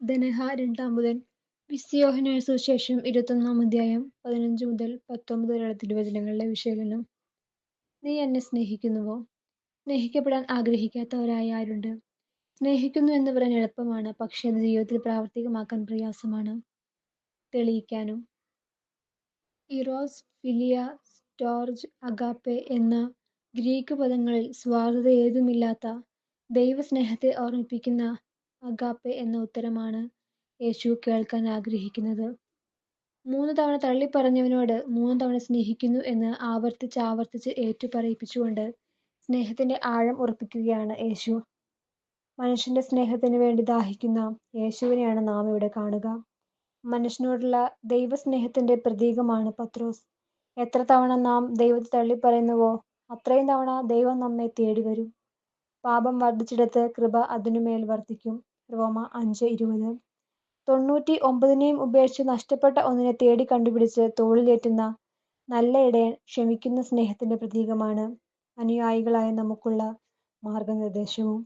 ധനഹ 2 വിശുദ്ധ സുവിശേഷം 21 15 മുതൽ 19 വരെയുള്ള തിരുവചനങ്ങളിലെ വിശകലനം. നീ എന്നെ സ്നേഹിക്കുന്നുവോ? സ്നേഹിക്കപ്പെടാൻ ആഗ്രഹിക്കാത്തവരായ ആരുണ്ട്? സ്നേഹിക്കുന്നു എന്ന് പറയാൻ എളുപ്പമാണ്, പക്ഷേ അത് ജീവിതത്തിൽ പ്രാവർത്തികമാക്കാൻ പ്രയാസമാണ്. തെളിയിക്കാനും. ഇറോസ്, ഫിലിയ, സ്റ്റോർജ്, അഗാപ്പെ എന്ന ഗ്രീക്ക് പദങ്ങളിൽ സ്വാർത്ഥത ഏതുമില്ലാത്ത ദൈവസ്നേഹത്തെ ഓർമ്മിപ്പിക്കുന്ന അഗാപ്പെ എന്ന ഉത്തരമാണ് യേശു കേൾക്കാൻ ആഗ്രഹിക്കുന്നത്. 3 തവണ തള്ളിപ്പറഞ്ഞവനോട് 3 തവണ സ്നേഹിക്കുന്നു എന്ന് ആവർത്തിച്ച് ഏറ്റുപറയിപ്പിച്ചുകൊണ്ട് സ്നേഹത്തിന്റെ ആഴം ഉറപ്പിക്കുകയാണ് യേശു. മനുഷ്യന്റെ സ്നേഹത്തിന് വേണ്ടി ദാഹിക്കുന്ന യേശുവിനെയാണ് നാം ഇവിടെ കാണുക. മനുഷ്യനോടുള്ള ദൈവസ്നേഹത്തിന്റെ പ്രതീകമാണ് പത്രോസ്. എത്ര തവണ നാം ദൈവത്തെ തള്ളിപ്പറയുന്നുവോ അത്രയും തവണ ദൈവം നമ്മെ തേടി വരും. പാപം വർദ്ധിച്ചിടത്ത് കൃപ അതിനുമേൽ വർദ്ധിക്കും. റോമ 5:20. 99നെയും ഉപേക്ഷിച്ച് നഷ്ടപ്പെട്ട ഒന്നിനെ തേടി കണ്ടുപിടിച്ച് തോളിലേറ്റുന്ന നല്ല ഇടയൻ ക്ഷമിക്കുന്ന സ്നേഹത്തിന്റെ പ്രതീകമാണ് അനുയായികളായ നമുക്കുള്ള മാർഗനിർദ്ദേശവും.